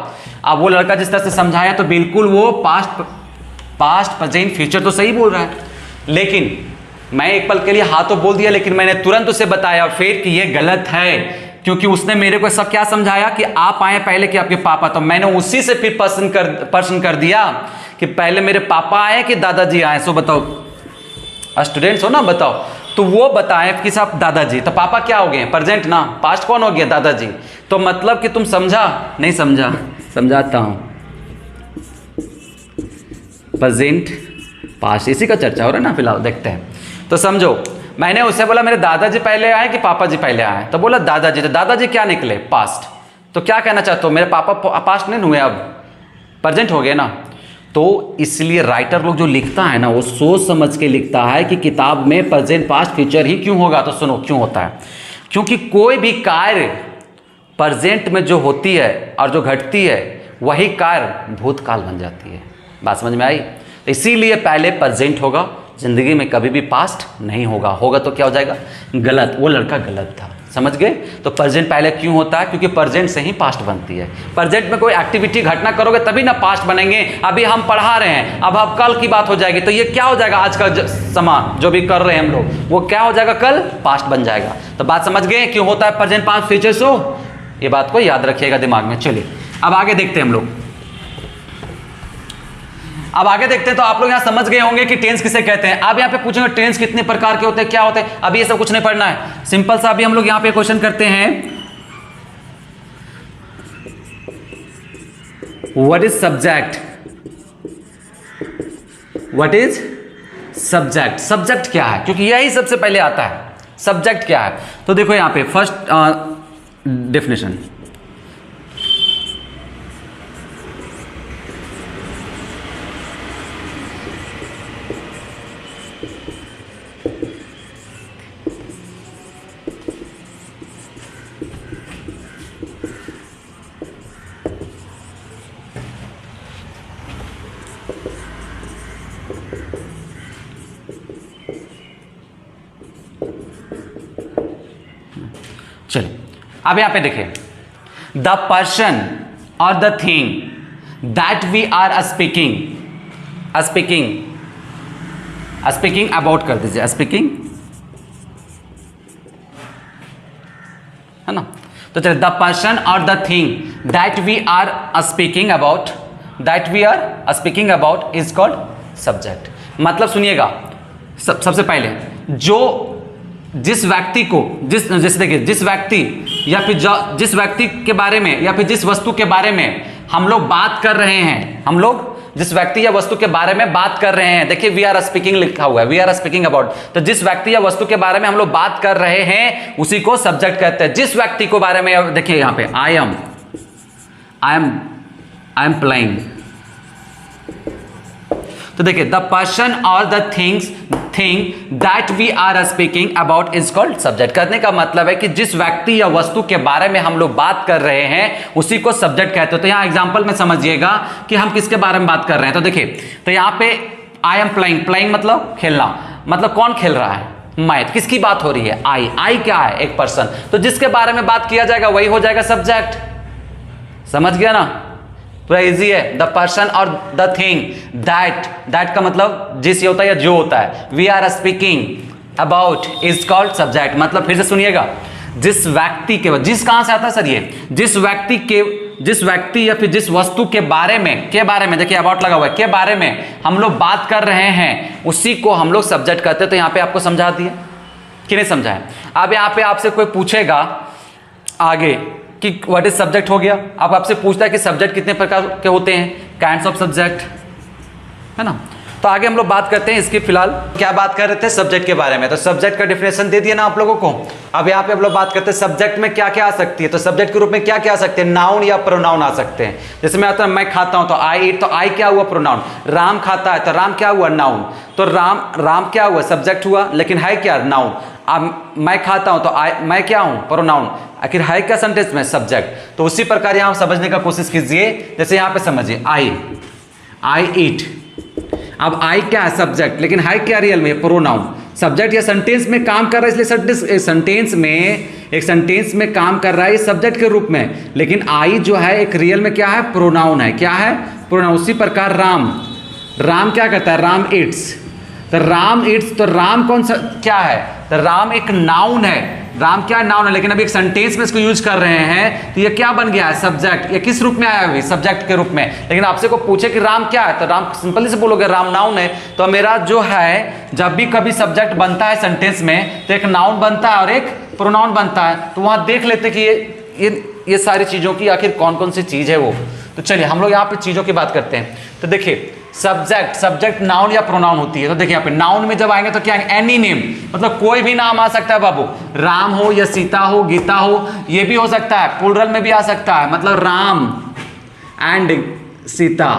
S1: अब वो लड़का जिस तरह से समझाया तो बिल्कुल वो पास्ट प्रेजेंट फ्यूचर तो सही बोल रहा है, लेकिन मैं एक पल के लिए हाँ तो बोल दिया, लेकिन मैंने तुरंत उसे बताया फिर कि ये गलत है, क्योंकि उसने मेरे को सब क्या समझाया कि आप आए पहले कि आपके पापा, तो मैंने उसी से फिर प्रश्न कर दिया कि पहले मेरे पापा आए कि दादाजी आए। सो बताओ, स्टूडेंट्स हो ना, बताओ। तो वो बताएं कि साहब दादाजी, तो पापा क्या हो गए, प्रेजेंट ना, पास्ट कौन हो गया, दादाजी। तो मतलब कि तुम समझा नहीं समझा, समझाता हूं, प्रेजेंट पास्ट इसी का चर्चा हो रहा है ना फिलहाल, देखते हैं। तो समझो, मैंने उससे बोला मेरे दादाजी पहले आए कि पापा जी पहले आए, तो बोला दादाजी। तो दादाजी क्या निकले, पास्ट। तो क्या कहना चाहते हो, मेरे पापा पास्ट नहीं हुए, अब प्रेजेंट हो गए ना। तो इसलिए राइटर लोग जो लिखता है ना वो सोच समझ के लिखता है कि किताब में प्रेजेंट पास्ट फ्यूचर ही क्यों होगा। तो सुनो क्यों होता है, क्योंकि कोई भी कार्य प्रेजेंट में जो होती है और जो घटती है वही कार्य भूतकाल बन जाती है। बात समझ में आई? तो इसीलिए पहले प्रेजेंट होगा, जिंदगी में कभी भी पास्ट नहीं होगा। होगा तो क्या हो जाएगा? गलत। वो लड़का गलत था, समझ गए? तो प्रेजेंट पहले क्यों होता है? क्योंकि प्रेजेंट से ही पास्ट बनती है। प्रेजेंट में कोई एक्टिविटी घटना करोगे तभी ना पास्ट बनेंगे। अभी हम पढ़ा रहे हैं, अब कल की बात हो जाएगी, तो ये क्या हो जाएगा? आज का समान जो भी कर रहे हैं हम लोग, वो क्या हो जाएगा? कल पास्ट बन जाएगा। तो बात समझ गए क्यों होता है प्रेजेंट पास्ट फ्यूचर शो? ये बात को याद रखिएगा दिमाग में। चलिए अब आगे देखते हैं हम लोग। अब आगे देखते हैं। तो आप लोग यहां समझ गए होंगे कि टेंस किसे कहते हैं। अब यहां पे पूछेंगे टेंस कितने प्रकार के होते हैं, क्या होते हैं। अभी ये सब कुछ नहीं पढ़ना है, सिंपल सा अभी हम लोग यहां पे क्वेश्चन करते हैं। What is subject? What is subject? Subject क्या है? क्योंकि यही सबसे पहले आता है। सब्जेक्ट क्या है? तो देखो यहां पे फर्स्ट डेफिनेशन, चलिए अब यहां पे देखें, द पर्सन और the thing that we are speaking about कर दीजिए, स्पीकिंग है ना। तो चलिए, द पर्सन और the thing that we are speaking about is called subject. मतलब सुनिएगा, सबसे पहले जिस व्यक्ति को जैसे देखिए, जिस व्यक्ति या फिर जिस व्यक्ति के बारे में या फिर जिस वस्तु के बारे में हम लोग बात कर रहे हैं, हम लोग जिस व्यक्ति या वस्तु के बारे में बात कर रहे हैं, देखिए वी आर स्पीकिंग लिखा हुआ है, वी आर स्पीकिंग अबाउट। तो जिस व्यक्ति या वस्तु के बारे में हम लोग बात कर रहे हैं उसी को सब्जेक्ट कहते हैं। जिस व्यक्ति को बारे में, देखिए यहां पे आई एम प्लेइंग। तो देखिए, द पर्सन और the thing that we are speaking about is called subject. करने का मतलब है कि जिस व्यक्ति या वस्तु के बारे में हम लोग बात कर रहे हैं उसी को सब्जेक्ट कहते हैं। तो यहां एग्जांपल में समझिएगा कि हम किसके बारे में बात कर रहे हैं। तो देखिए, तो यहां पे आई एम प्लेइंग मतलब खेलना, मतलब कौन खेल रहा है? मैं। किसकी बात हो रही है? आई क्या है? एक पर्सन। तो जिसके बारे में बात किया जाएगा वही हो जाएगा सब्जेक्ट। समझ गया ना? पूरा इजी है। द पर्सन और द थिंग दैट का मतलब जिस होता है या जो होता है। We are speaking about is called subject. मतलब फिर से सुनिएगा, जिस व्यक्ति के, जिस कहां से आता है सर? ये जिस व्यक्ति या फिर जिस वस्तु के बारे में देखिए अबाउट लगा हुआ है, के बारे में हम लोग बात कर रहे हैं उसी को हम लोग सब्जेक्ट कहते हैं। तो यहां पे आपको समझा दिया कि नहीं समझा है? अब यहां पे आपसे कोई पूछेगा आगे कि व्हाट इज सब्जेक्ट हो गया। अब आपसे पूछता है कि सब्जेक्ट कितने प्रकार के होते हैं, काइंड्स ऑफ सब्जेक्ट, है ना। तो आगे हम लोग बात करते हैं इसकी। फिलहाल क्या बात कर रहे थे? सब्जेक्ट के बारे में। तो सब्जेक्ट का डेफिनेशन दे दिया ना आप लोगों को। अब यहाँ पे हम लोग बात करते हैं सब्जेक्ट में क्या क्या आ सकती है। तो सब्जेक्ट के रूप में क्या क्या आ सकते हैं? नाउन या प्रोनाउन आ सकते हैं। जैसे मैं आता हूं, मैं खाता हूं तो आई ईट, तो आई क्या हुआ? प्रोनाउन। राम खाता है तो राम क्या हुआ? नाउन। तो राम क्या हुआ? सब्जेक्ट हुआ, लेकिन है क्या? नाउन। अब मैं खाता हूं तो मैं क्या हूं? प्रोनाउन। आखिर है क्या सेंटेंस में? सब्जेक्ट। तो उसी प्रकार यहां समझने का कोशिश कीजिए। जैसे यहां पे समझिए, आई ईट। अब आई क्या है? सब्जेक्ट, लेकिन है क्या रियल में? प्रोनाउन। सब्जेक्ट या सेंटेंस में काम कर रहा है, इसलिए एक सेंटेंस में काम कर रहा है सब्जेक्ट के रूप में, लेकिन आई जो है एक रियल में क्या है? प्रोनाउन है। क्या है? प्रोनाउन। उसी प्रकार राम क्या करता है? राम ईट्स। तो राम ईट्स, तो राम कौन सा क्या है? तो राम एक नाउन है। राम क्या नाउन है, लेकिन अभी एक सेंटेंस में इसको यूज कर रहे हैं तो ये क्या बन गया है? सब्जेक्ट। ये किस रूप में आया अभी? सब्जेक्ट के रूप में। लेकिन आपसे को पूछे कि राम क्या है, तो राम सिंपली से बोलोगे राम नाउन है। तो मेरा जो है, जब भी कभी सब्जेक्ट बनता है सेंटेंस में तो एक नाउन बनता है और एक प्रोनाउन बनता है। तो वहां देख लेते कि ये सारी चीजों की आखिर कौन कौन सी चीज है वो। तो चलिए हम लोग यहाँ पे चीजों की बात करते हैं। तो देखिए, सब्जेक्ट नाउन या प्रोनाउन होती है। तो देखिए यहाँ पे नाउन में जब आएंगे तो क्या आएंगे? एनी नेम, मतलब कोई भी नाम आ सकता है बाबू। राम हो या सीता हो, गीता हो, ये भी हो सकता है। प्लूरल में भी आ सकता है, मतलब राम एंड सीता,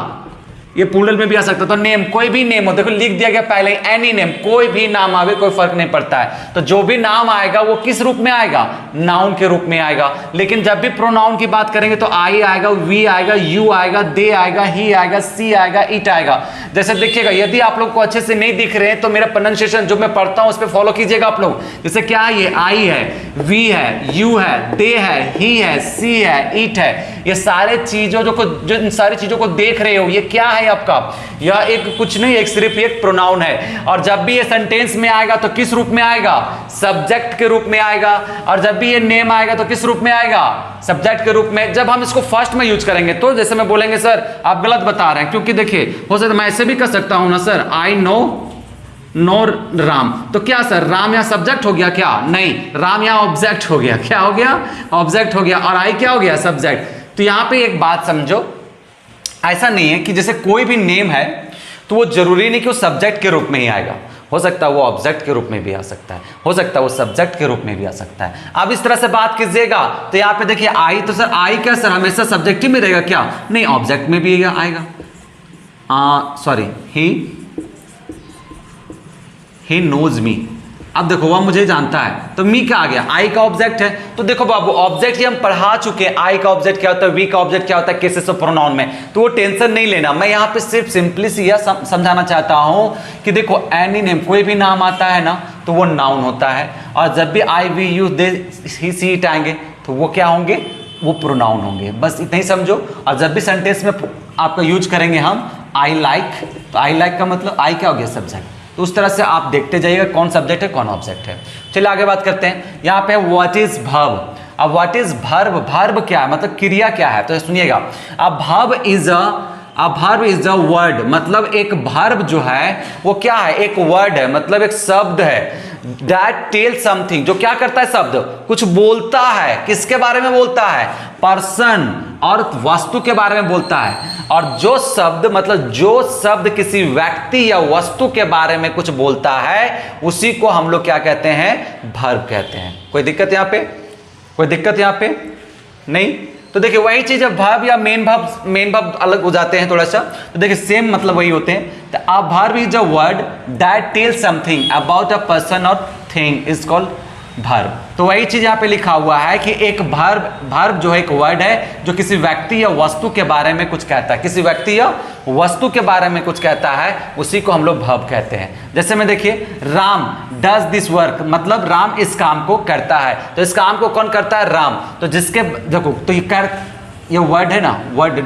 S1: ये प्लूरल में भी आ सकता है। तो नेम, कोई भी नेम हो, देखो लिख दिया गया पहले ही, एनी नेम, कोई भी नाम आवे कोई फर्क नहीं पड़ता है। तो जो भी नाम आएगा वो किस रूप में आएगा, नाउन के रूप में आएगा। लेकिन जब भी प्रोनाउन की बात करेंगे तो आई आएगा, वी आएगा, यू आएगा, दे आएगा, ही आएगा, सी आएगा, इट आएगा। जैसे देखिएगा, यदि आप लोग को अच्छे से नहीं दिख रहे हैं तो मेरा प्रोनाउंसिएशन जो मैं पढ़ता हूं उस पर फॉलो कीजिएगा आप लोग। जैसे क्या है, ये आई है, वी है, यू है, दे है, ही है, सी है, इट है, ये सारे चीजों जो इन सारी चीजों को देख रहे हो, ये क्या है आपका, यह एक कुछ नहीं, एक सिर्फ एक प्रोनाउन है। और जब भी ये सेंटेंस में आएगा तो किस रूप में आएगा, सब्जेक्ट के रूप में आएगा। और जब भी ये नेम आएगा तो किस रूप में आएगा, सब्जेक्ट के रूप में। जब हम इसको फर्स्ट में यूज करेंगे तो जैसे मैं बोलेंगे सर आप गलत बता रहे हैं, क्योंकि देखिए हो सकता है मैं ऐसे भी कर सकता हूं ना सर, आई नो राम, तो क्या सर राम यहाँ सब्जेक्ट हो गया क्या, नहीं, राम यहाँ ऑब्जेक्ट हो गया, क्या हो गया, ऑब्जेक्ट हो गया, और आई क्या हो गया, सब्जेक्ट। तो यहाँ पे एक बात समझो, ऐसा नहीं है कि जैसे कोई भी नेम है तो वो जरूरी नहीं कि वो सब्जेक्ट के रूप में ही आएगा, हो सकता है वो ऑब्जेक्ट के रूप में भी आ सकता है, हो सकता है वो सब्जेक्ट के रूप में भी आ सकता है। अब इस तरह से बात कीजिएगा तो यहाँ पे देखिए आई, तो सर आई क्या सर हमेशा सब्जेक्ट ही में रहेगा क्या, नहीं, ऑब्जेक्ट में भी आएगा। सॉरी, ही नोज मी, अब देखो वह मुझे जानता है, तो मी क्या आ गया, आई का ऑब्जेक्ट है। तो देखो बाबू, ऑब्जेक्ट ही हम पढ़ा चुके हैं, आई का ऑब्जेक्ट क्या होता है, वी का ऑब्जेक्ट क्या होता है केसेस ऑफ प्रोनाउन में, तो वो टेंशन नहीं लेना। मैं यहाँ पे सिर्फ सिंपली सी यह समझाना चाहता हूँ कि देखो एनी नेम, कोई भी नाम आता है ना तो वो नाउन होता है, और जब भी I, we, you, they, he, she, it आएंगे तो वो क्या होंगे, वो प्रोनाउन होंगे। बस इतना ही समझो। और जब भी सेंटेंस में आपका यूज करेंगे हम आई लाइक, तो आई लाइक का मतलब आई क्या हो गया, सब्जेक्ट। तो उस तरह से आप देखते जाइएगा कौन सब्जेक्ट है कौन ऑब्जेक्ट है। चलिए आगे बात करते हैं। यहाँ पे व्हाट इज वर्ब। अब व्हाट इज वर्ब, वर्ब क्या है, मतलब क्रिया क्या है, तो सुनिएगा। अब वर्ब इज अ वर्ड, मतलब एक वर्ब जो है वो क्या है, एक वर्ड है, मतलब एक शब्द है। That tell something, जो क्या करता है, शब्द कुछ बोलता है, किसके बारे में बोलता है, पर्सन और वस्तु के बारे में बोलता है। और जो शब्द, मतलब जो शब्द किसी व्यक्ति या वस्तु के बारे में कुछ बोलता है उसी को हम लोग क्या कहते हैं, वर्ब कहते हैं। कोई दिक्कत यहाँ पे, कोई दिक्कत यहाँ पे नहीं। तो देखिए वही चीज है, वर्ब या मेन वर्ब अलग हो जाते हैं थोड़ा सा, तो देखिए सेम मतलब वही होते हैं। तो a verb is a word that tell something about a person और थिंग इज कॉल्ड वर्ब। तो वही चीज यहाँ पे लिखा हुआ है कि एक वर्ब जो है एक वर्ड है जो किसी व्यक्ति या वस्तु के बारे में कुछ कहता है, किसी व्यक्ति या वस्तु के बारे में कुछ कहता है, उसी को हम लोग वर्ब कहते हैं। जैसे में देखिए, राम डज दिस वर्क, मतलब राम इस काम को करता है। तो इस काम को कौन करता है, राम। तो जिसके देखो, तो ये वर्ड है ना, वर्ड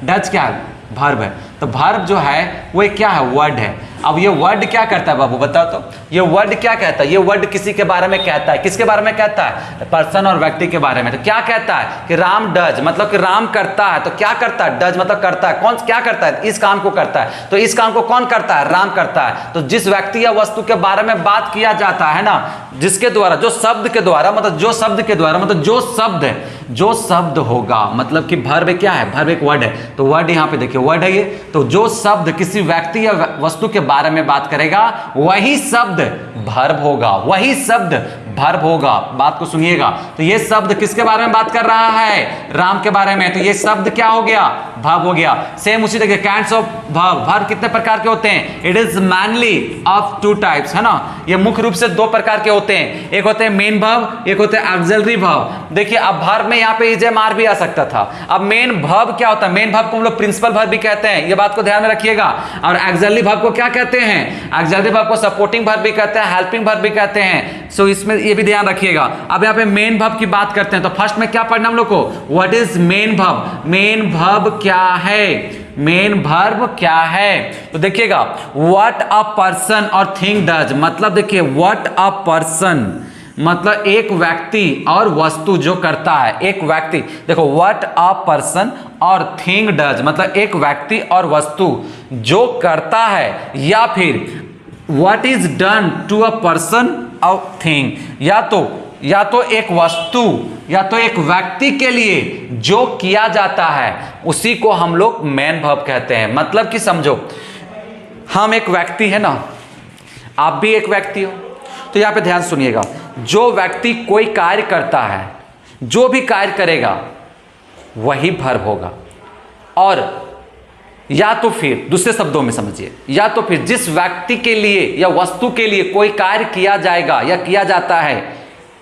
S1: डज क्या है, वर्ब है। तो वर्ब जो है वो क्या है, वर्ड है। अब ये वर्ड क्या करता है बाबू बताओ तो, ये वर्ड क्या कहता है, ये वर्ड किसी के बारे में कहता है, किसके बारे में कहता है, पर्सन और व्यक्ति के बारे में। तो क्या कहता है कि राम डज, मतलब कि राम करता है। तो क्या करता है, डज मतलब करता है, कौन क्या करता है, इस काम को करता है। तो इस काम को कौन करता है, राम करता है। तो जिस व्यक्ति या वस्तु के बारे में बात किया जाता है ना, जिसके द्वारा, जो शब्द के द्वारा, मतलब जो शब्द के द्वारा, मतलब जो शब्द होगा, मतलब कि वर्ब क्या है, वर्ब एक वर्ड है। तो वर्ड यहाँ पे देखिए वर्ड है ये। तो जो शब्द किसी व्यक्ति या वस्तु के बारे में बात करेगा वही शब्द वर्ब होगा, वही शब्द वर्ब होगा। बात को सुनिएगा। तो ये शब्द किसके बारे में बात कर रहा है, राम के बारे में। तो ये शब्द क्या हो गया, वर्ब हो गया। सेम उसी देखिए, काइंड्स ऑफ वर्ब, वर्ब कितने प्रकार के होते हैं, it is mainly of two types, है ना। ये मुख्य रूप से दो प्रकार के होते हैं, एक होते हैं मेन वर्ब, एक होते हैं ऑक्सिलरी वर्ब। देखिए अब वर्ब में यहाँ पे इजेमार भी आ सकता था। अब मेन वर्ब क्या होता है, मेन वर्ब को हम लोग प्रिंसिपल वर्ब भी कहते हैं, ये बात को ध्यान में रखिएगा। और ऑक्सिलरी वर्ब को क्या कहते हैं, ऑक्सिलरी वर्ब को सपोर्टिंग वर्ब भी कहते हैं, हेल्पिंग वर्ब भी कहते हैं। सो इसमें ये भी ध्यान रखिएगा। अब यहाँ पे मेन वर्ब की बात करते हैं, तो फर्स्ट में क्या पढ़ना हम लोग को, what is main verb. Main verb क्या है, मेन वर्ब क्या है, तो देखिएगा व्हाट अ पर्सन और थिंग डज, मतलब देखिए व्हाट अ पर्सन मतलब एक व्यक्ति और वस्तु जो करता है, एक व्यक्ति, देखो व्हाट अ पर्सन और थिंग डज मतलब एक व्यक्ति और वस्तु जो करता है, या फिर what is done to a person और थिंग, या तो एक वस्तु या तो एक व्यक्ति के लिए जो किया जाता है उसी को हम लोग मेन वर्ब कहते हैं। मतलब कि समझो, हम एक व्यक्ति है ना, आप भी एक व्यक्ति हो, तो यहां पे ध्यान सुनिएगा। जो व्यक्ति कोई कार्य करता है, जो भी कार्य करेगा वही वर्ब होगा, और या तो फिर दूसरे शब्दों में समझिए, या तो फिर जिस व्यक्ति के लिए या वस्तु के लिए कोई कार्य किया जाएगा या किया जाता है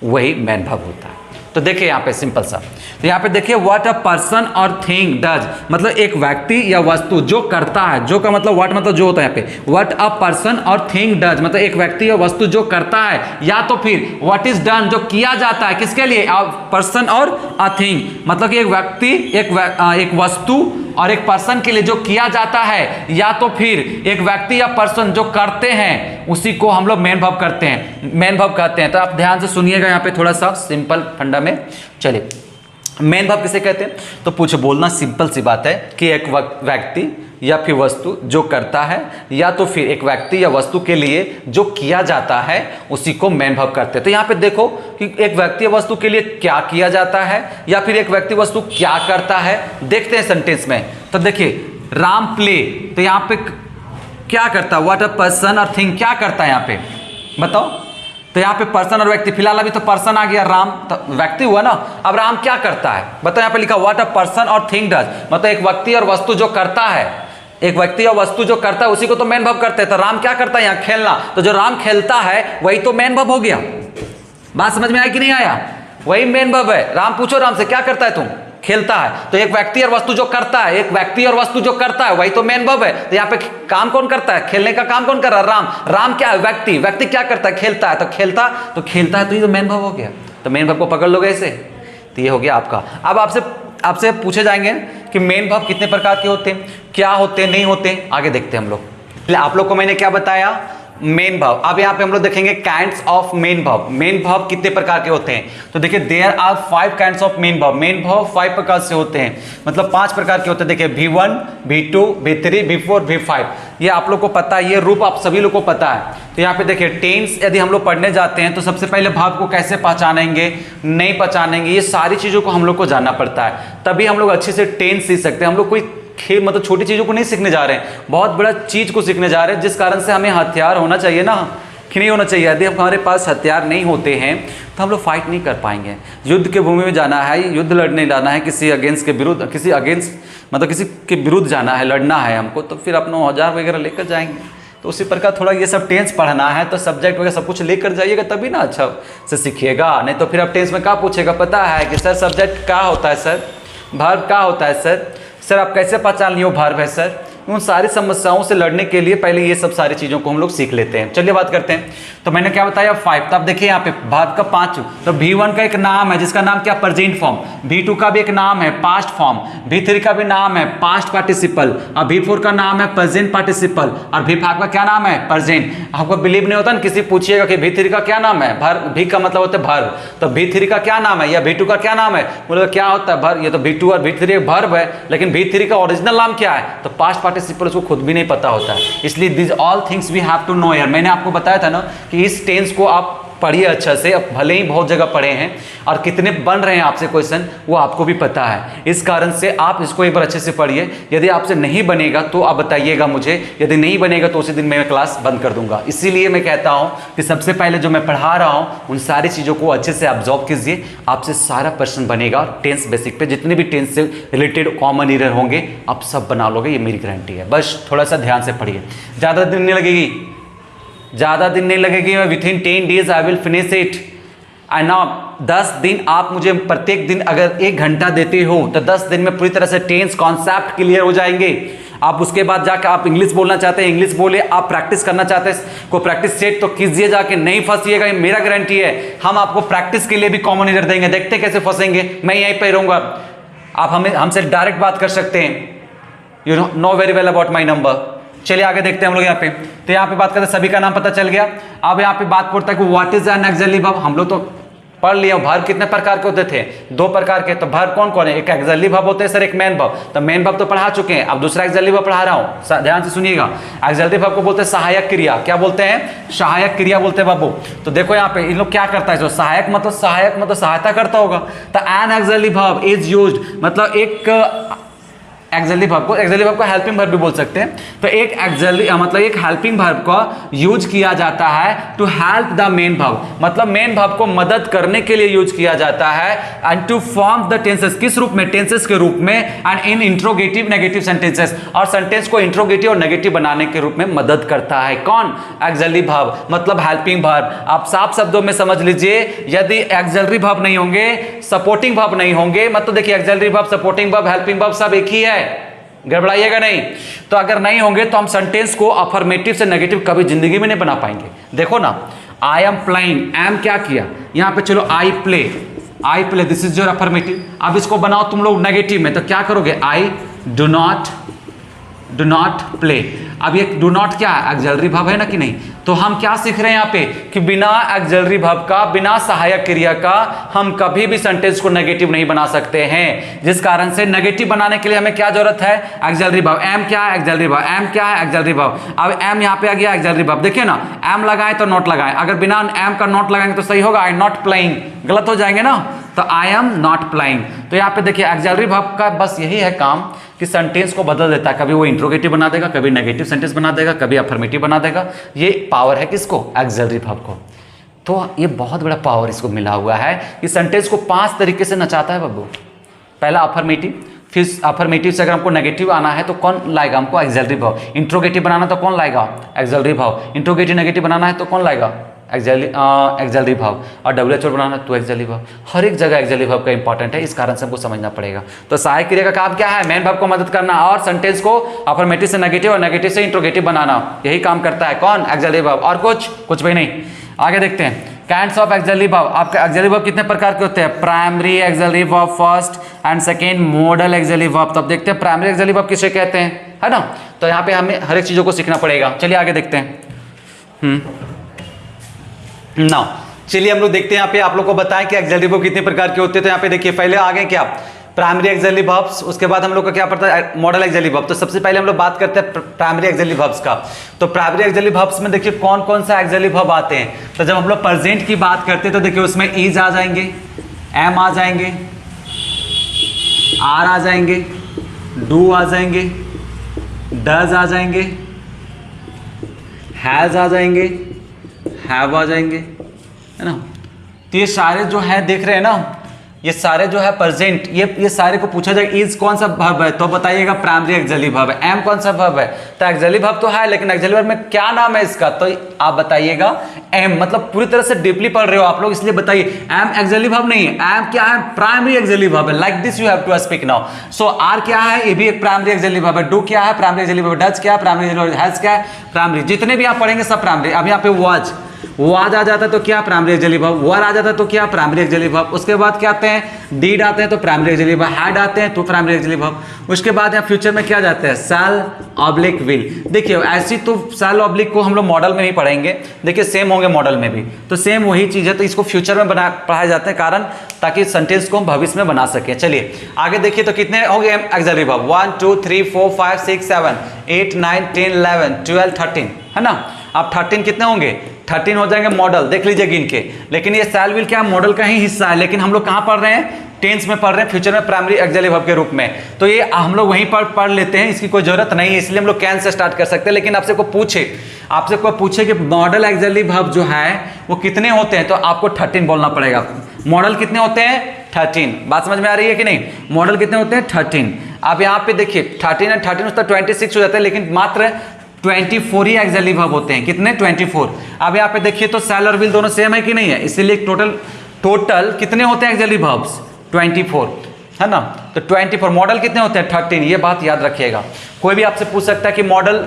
S1: वही मैन वर्ब होता है। तो देखिए यहाँ पे सिंपल सा, तो यहाँ पे देखिए व्हाट अ पर्सन और थिंग डज, मतलब एक व्यक्ति या वस्तु जो करता है, जो का मतलब व्हाट मतलब जो होता है यहाँ पे, व्हाट अ पर्सन और थिंग डज मतलब एक व्यक्ति या वस्तु जो करता है, या तो फिर व्हाट इज डन जो किया जाता है, किसके लिए, पर्सन और अ थिंग मतलब कि एक व्यक्ति एक वस्तु और एक पर्सन के लिए जो किया जाता है, या तो फिर एक व्यक्ति या पर्सन जो करते हैं उसी को हम लोग मैन वर्ब करते हैं, मैन वर्ब कहते हैं। तो आप ध्यान से सुनिएगा यहाँ पे थोड़ा सा सिंपल फंडा में। चलिए मैन वर्ब किसे कहते हैं, तो पूछो बोलना सिंपल सी बात है कि एक व्यक्ति या फिर वस्तु जो करता है, या तो फिर एक व्यक्ति या वस्तु के लिए जो किया जाता है उसी को मैन वर्ब करते हैं। तो यहाँ पे देखो कि एक व्यक्ति या वस्तु के लिए क्या किया जाता है या फिर एक व्यक्ति वस्तु क्या करता है, देखते हैं सेंटेंस में। तो देखिए राम प्ले, तो यहाँ पे क्या करता है, व्हाट अ पर्सन और थिंग क्या करता है यहाँ पे बताओ। तो यहाँ पे पर्सन और व्यक्ति, फिलहाल अभी तो पर्सन आ गया, राम तो व्यक्ति हुआ ना, अब राम क्या करता है बताओ। यहाँ पे लिखा व्हाट अ पर्सन और थिंग डज मतलब एक व्यक्ति और वस्तु जो करता है, एक व्यक्ति और वस्तु जो करता है उसी को तो मैन वर्ब करते हैं। तो राम क्या करता है यहाँ, खेलना, तो जो राम खेलता है वही तो मैन वर्ब हो गया। बात समझ में आया कि नहीं आया, वही मैन वर्ब है। राम पूछो राम से क्या करता है तुम, खेलता है, तो एक व्यक्ति और वस्तु जो करता है, एक व्यक्ति और वस्तु जो करता है वही तो मैन वर्ब है। तो यहाँ पे काम कौन करता है, खेलने का काम कौन कर रहा है, राम। राम क्या है, व्यक्ति, व्यक्ति क्या करता है, खेलता है, तो खेलता है तो ये तो मैन वर्ब हो गया। तो मैन वर्ब को पकड़ लोगे ऐसे, तो ये हो गया आपका। अब आपसे पूछे जाएंगे कि मेन वर्ब कितने प्रकार के होते हैं, क्या होते हैं, नहीं होते, आगे देखते हैं हम लोग। आप लोग को मैंने क्या बताया, मेन वर्ब। अब यहाँ पे हम लोग देखेंगे kinds of main verb. Main verb कितने प्रकार के होते हैं, तो देखिए there are 5 kinds of main verb. Main verb 5 प्रकार से होते हैं, मतलब 5 प्रकार के होते हैं। देखिए V1, V2, V3, V4, V5, ये आप लोग को पता है, ये रूप आप सभी लोग को पता है। तो यहाँ पे देखिए टेंस यदि हम लोग पढ़ने जाते हैं तो सबसे पहले वर्ब को कैसे पहचानेंगे, नहीं पहचानेंगे, ये सारी चीज़ों को हम लोग को जानना पड़ता है, तभी हम लोग अच्छे से टेंस सीख सकते हैं। हम लोग कोई खेल मतलब छोटी चीज़ों को नहीं सीखने जा रहे हैं, बहुत बड़ा चीज़ को सीखने जा रहे हैं, जिस कारण से हमें हथियार होना चाहिए ना, कि नहीं होना चाहिए। यदि हमारे पास हथियार नहीं होते हैं तो हम लोग फाइट नहीं कर पाएंगे। युद्ध के भूमि में जाना है, युद्ध लड़ने जाना है, किसी अगेंस्ट के विरुद्ध, किसी के विरुद्ध जाना है, लड़ना है हमको, तो फिर अपना औजार वगैरह लेकर जाएंगे। तो उसी प्रकार थोड़ा ये सब टेंस पढ़ना है तो सब्जेक्ट वगैरह सब कुछ लेकर जाइएगा, तभी ना अच्छा से सीखिएगा। नहीं तो फिर अब टेंस में क्या पूछेगा, पता है कि सर सब्जेक्ट क्या होता है, सर वर्ब क्या होता है, सर आप कैसे पहचान लियो वर्ब है सर। उन सारी समस्याओं से लड़ने के लिए पहले ये सब सारी चीज़ों को हम लोग सीख लेते हैं। चलिए बात करते हैं। तो मैंने क्या बताया 5, तो आप देखिए यहाँ पे वर्ब का 5। तो V1 का एक नाम है जिसका नाम क्या, प्रेजेंट फॉर्म। V2 का भी एक नाम है पास्ट फॉर्म। V3 का भी नाम है पास्ट पार्टिसिपल। और V4 का नाम है प्रेजेंट पार्टिसिपल। और V5 का क्या नाम है, प्रेजेंट। आपको बिलीव नहीं होता ना, किसी पूछिएगा कि V3 का क्या नाम है, वर्ब। V का मतलब होता है वर्ब, तो V3 का क्या नाम है या V2 का क्या नाम है, बोले क्या होता है वर्ब। ये तो V2 और V3 वर्ब है, लेकिन V3 का ओरिजिनल नाम क्या है, तो पास्ट पार्टिसिपल, उसको खुद भी नहीं पता होता है। इसलिए this all things we have to know. यार मैंने आपको बताया था ना कि इस टेंस को आप पढ़िए अच्छा से, अब भले ही बहुत जगह पढ़े हैं और कितने बन रहे हैं आपसे क्वेश्चन वो आपको भी पता है। इस कारण से आप इसको एक बार अच्छे से पढ़िए। यदि आपसे नहीं बनेगा तो आप बताइएगा मुझे, यदि नहीं बनेगा तो उसी दिन मैं क्लास बंद कर दूंगा। इसीलिए मैं कहता हूं कि सबसे पहले जो मैं पढ़ा रहा हूं उन सारी चीज़ों को अच्छे से ऑब्जर्व कीजिए, आपसे सारा प्रश्न बनेगा। टेंस बेसिक पे जितने भी टेंस से रिलेटेड कॉमन ईरर होंगे आप सब बना लोगे, ये मेरी गारंटी है। बस थोड़ा सा ध्यान से पढ़िए, ज़्यादा दिन नहीं लगेगी, ज़्यादा दिन नहीं लगेगी। Within 10 days I will finish it. And now 10 दिन आप मुझे प्रत्येक दिन अगर 1 घंटा देते हो तो 10 दिन में पूरी तरह से टेंस कॉन्सेप्ट क्लियर हो जाएंगे। आप उसके बाद जाकर आप इंग्लिश बोलना चाहते हैं इंग्लिश बोले, आप प्रैक्टिस करना चाहते हैं को प्रैक्टिस सेट तो कीजिए जाके, नहीं फंसिएगा, ये मेरा गारंटी है। हम आपको प्रैक्टिस के लिए भी कॉमन ईरर देंगे, देखते कैसे फंसेंगे। मैं यहीं पे रहूँगा, आप हमसे डायरेक्ट बात कर सकते हैं। You know very well about my number. चलिए आगे देखते हैं हम लोग यहाँ पे। तो यहाँ पे बात करते हैं, सभी का नाम पता चल गया। अब यहाँ पे बात करता है कि what is an auxiliary verb. हम लोग तो पढ़ लिया वर्ब कितने प्रकार के होते थे, 2 प्रकार के। तो वर्ब कौन कौन है, एक एक्सिलरी वर्ब होते हैं सर, एक मेन वर्ब। तो मेन वर्ब तो पढ़ा चुके हैं, अब दूसरा एक्सिलरी वर्ब पढ़ा रहा हूँ, ध्यान से सुनिएगा। एक्सिलरी वर्ब को बोलते हैं सहायक क्रिया। क्या बोलते हैं, सहायक क्रिया बोलते हैं बाबू। तो देखो यहाँ पे इन लोग क्या करता है, जो सहायक मतलब सहायता करता होगा। तो an auxiliary verb is used मतलब एक एक्सिलरी वर्ब को हेल्पिंग वर्ब भी बोल सकते हैं। तो एक एक्सिलरी मतलब एक हेल्पिंग वर्ब को यूज किया जाता है to help the main verb, मतलब मेन वर्ब को मदद करने के लिए यूज किया जाता है। And to form the tenses, किस रूप में? टेंसेस के रूप में। And in interrogative negative sentences, और सेंटेंस को इंट्रोगेटिव और नेगेटिव बनाने के रूप में मदद करता है। कौन? एक्सिलरी वर्ब मतलब हेल्पिंग वर्ब। आप साफ शब्दों में समझ लीजिए, यदि एक्सिलरी वर्ब नहीं होंगे, सपोर्टिंग वर्ब नहीं होंगे, मतलब देखिए axillary verb, supporting verb, helping verb सब एक ही है, गड़बड़ाइएगा नहीं। तो अगर नहीं होंगे तो हम सेंटेंस को अफर्मेटिव से नेगेटिव कभी जिंदगी में नहीं बना पाएंगे। देखो ना, आई एम प्लेइंग, एम क्या किया यहां पे, चलो I play, this is your affirmative. अब इसको बनाओ तुम लोग नेगेटिव में, तो क्या करोगे? I do not play. अब ये डू नॉट क्या है? एक्सिलरी वर्ब है ना कि नहीं? तो हम क्या सीख रहे हैं यहाँ पे कि बिना एक्सिलरी वर्ब का, बिना सहायक क्रिया का हम कभी भी सेंटेंस को नेगेटिव नहीं बना सकते हैं। जिस कारण से नेगेटिव बनाने के लिए हमें क्या जरूरत है? Axillary verb. एम क्या है? Axillary verb. एम क्या है? Axillary verb. अब एम यहाँ पे आ गया एक्सिलरी वर्ब। देखिए ना, एम लगाए तो नॉट लगाए, अगर बिना एम का नॉट लगाएंगे तो सही होगा? आई नॉट प्लेइंग, गलत हो जाएंगे ना। तो आई एम नॉट प्लेइंग। तो यहाँ पे देखिए एक्सिलरी वर्ब का बस यही है काम कि सेंटेंस को बदल देता है, कभी वो इंट्रोगेटिव बना देगा, कभी नेगेटिव सेंटेंस बना देगा, कभी अफर्मेटिव बना देगा। ये पावर है किसको? एक्सिलरी वर्ब को। तो ये बहुत बड़ा पावर इसको मिला हुआ है कि सेंटेंस को 5 तरीके से नचाता है बब्बू। पहला अफर्मेटिव, फिर अफर्मेटिव से अगर हमको नेगेटिव आना है तो कौन लाएगा? हमको एक्सिलरी वर्ब। इंट्रोगेटिव बनाना तो कौन लाएगा? Axillary verb. इंट्रोगेटिव नेगेटिव बनाना है तो कौन लाएगा? Axillary verb. और WH बनाना तो एक्सिलरी वर्ब। हर एक जगह एक्सिलरी वर्ब का इंपॉर्टेंट है, इस कारण से हमको समझना पड़ेगा। तो सहायक क्रिया का काम क्या है? मेन वर्ब को मदद करना और सेंटेंस को अफर्मेटिव से नेगेटिव और नेगेटिव से इंट्रोगेटिव बनाना, यही काम करता है कौन? Auxiliary verb. और कुछ भी नहीं। आगे देखते हैं काइंड्स ऑफ एक्सिलरी वर्ब। आपके एक्सिलरी वर्ब कितने प्रकार के होते हैं? Primary auxiliary verb first and second, model axillary verb. तब देखते हैं प्राइमरी एक्सिलरी वर्ब किसे कहते हैं, है ना। तो यहाँ पे हमें हर एक चीजों को सीखना पड़ेगा। चलिए आगे देखते हैं। नाउ चलिए हम लोग देखते हैं यहाँ पे, आप लोग को बताएं कि एक्सिलरी वर्ब कितने प्रकार के होते हैं। तो यहाँ पे देखिए पहले आ गए क्या? Primary axillary verbs. उसके बाद हम लोग का क्या पड़ता है? Model axillary verb. तो सबसे पहले हम लोग बात करते हैं प्राइमरी एक्सिलरी वर्ब्स का। तो प्राइमरी एक्सिलरी वर्ब्स में देखिए कौन कौन सा एक्सिलरी वर्ब आते हैं। तो जब हम लोग प्रेजेंट की बात करते हैं तो देखिए उसमें इज आ जाएंगे, एम आ जाएंगे, आर आ जाएंगे, डू आ जाएंगे, डज आ जाएंगे, हैज आ जाएंगे, हैव आ जाएंगे, है ना। तो ये सारे जो है देख रहे हैं ना, ये सारे जो है प्रेजेंट, ये सारे को पूछा जाएगा इज कौन सा वर्ब है तो बताइएगा प्राइमरी एक्सिलरी वर्ब है। एम कौन सा वर्ब है? तो एक्सिलरी वर्ब तो है, लेकिन एक्सिलरी वर्ब में क्या नाम है इसका? तो आप बताइएगा एम। मतलब पूरी तरह से डीपली पढ़ रहे हो आप लोग, इसलिए बताइए एम एक्सिलरी वर्ब नहीं है। एम क्या है? प्राइमरी एक्सिलरी वर्ब है। Like this you have to speak now. So are क्या है? ये भी एक प्राइमरी एक्सिलरी वर्ब है। डू क्या है? Primary auxiliary verb. डज क्या है? Primary auxiliary verb. हैज क्या है? प्राइमरी। जितने भी आप पढ़ेंगे सब प्राइमरी। अब यहाँ पे वाज आ जाता है तो क्या? Primary auxiliary verb. वर आ जाता है तो क्या? Primary auxiliary verb. उसके बाद क्या आते हैं? डीड आते हैं तो प्राइमरी एक्सिलरी वर्ब। हैड आते हैं तो प्राइमरी एक्सिलरी वर्ब। उसके बाद यहाँ फ्यूचर में क्या जाता है? शैल ऑब्लिक विल। देखिए ऐसी तो शैल ऑब्लिक को हम लोग मॉडल में नहीं पढ़ेंगे, देखिए सेम होंगे मॉडल में भी, तो सेम वही चीज है। तो इसको फ्यूचर में पढ़ाए जाते हैं, कारण ताकि सेंटेंस को हम भविष्य में बना सकें। चलिए आगे देखिए, तो कितने हो गए एक्सिलरी वर्ब? 1 2 3 4 5 6 7 8 9 10 11 12 13, है ना। अब 13 कितने होंगे? 13 हो जाएंगे मॉडल, देख लीजिए गिन के। लेकिन ये शैल विल क्या मॉडल का ही हिस्सा है, लेकिन हम लोग कहाँ पढ़ रहे हैं? टेंस में पढ़ रहे हैं, फ्यूचर में प्राइमरी एक्सिलरी वर्ब के रूप में। तो ये हम लोग वहीं पर पढ़ लेते हैं, इसकी कोई जरूरत नहीं है, इसलिए हम लोग कैन से स्टार्ट कर सकते हैं। लेकिन आपसे कोई पूछे कि मॉडल एक्सिलरी वर्ब जो है वो कितने होते हैं, तो आपको 13 बोलना पड़ेगा। मॉडल कितने होते हैं? 13। बात समझ में आ रही है कि नहीं? मॉडल कितने होते हैं? 13। अब यहाँ पे देखिए 13 और 13 उसका 26 हो जाता है, लेकिन मात्र 24 ही एक्सिलरी वर्ब होते हैं। कितने? 24। अब यहाँ पे देखिए तो शैल और विल दोनों सेम है कि नहीं है, इसीलिए टोटल कितने होते हैं एक्सिलरी वर्ब्स? 24, है ना। तो 24। मॉडल कितने होते हैं? 13। ये बात याद रखिएगा। कोई भी आपसे पूछ सकता है कि मॉडल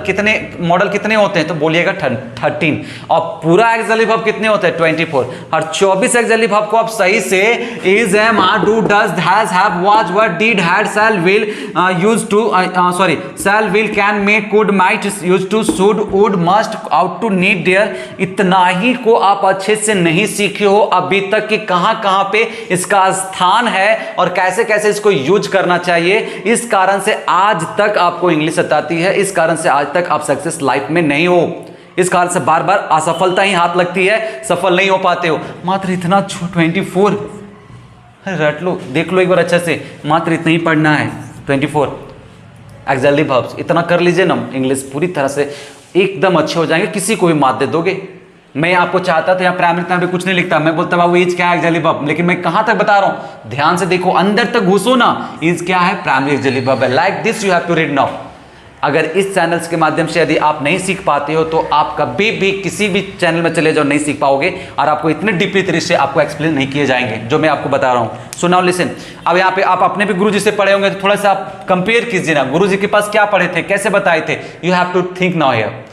S1: कितने होते हैं, तो बोलिएगा 13। और पूरा एक्सिलरी वर्ब कितने होते हैं? 24। और 24 एक्सिलरी वर्ब को आप सही से is, am, are, do, does, has, have, was, were, did, had, shall, will, used to, shall, will, can, may, could, might, used to, should, would, must, ought to, need, dare, इतना ही को आप अच्छे से नहीं सीखे हो अभी तक कि कहां पे इसका स्थान है और कैसे कैसे इसको यूज करना चाहिए। इस कारण से आज तक आपको इंग्लिश सताती है, इस कारण से आज तक आप सक्सेस लाइफ में नहीं हो, इस कारण से बार बार असफलता ही हाथ लगती है, सफल नहीं हो पाते हो। मात्र इतना 24 रट लो, देख लो एक बार अच्छा से, मात्र इतना ही पढ़ना है 24। एक्सिलरी वर्ब्स, इतना कर लीजिए ना, इंग्लिश पूरी तरह से एकदम अच्छे हो जाएंगे, किसी को भी मात दे दोगे। मैं आपको चाहता था यहाँ प्राइमरी कुछ नहीं लिखता, मैं बोलता बाबू एज क्या है एक्सिलरी वर्ब, लेकिन मैं कहां तक बता रहा हूं, ध्यान से देखो, अंदर तक घुसो ना, एज क्या है प्राइमरी एक्सिलरी वर्ब है। Like this you have to read now. अगर इस चैनल्स के माध्यम से यदि आप नहीं सीख पाते हो तो आप कभी भी किसी भी चैनल में चले जाओ, नहीं सीख पाओगे, और आपको इतने डीपली तरीके से आपको एक्सप्लेन नहीं किए जाएंगे जो मैं आपको बता रहा हूं। सो नाउ लिसन, अब यहाँ पे आप अपने भी गुरुजी से पढ़े होंगे तो थोड़ा सा आप कंपेयर कीजिए ना, गुरुजी के पास क्या पढ़े थे, कैसे बताए थे, you have to think now here.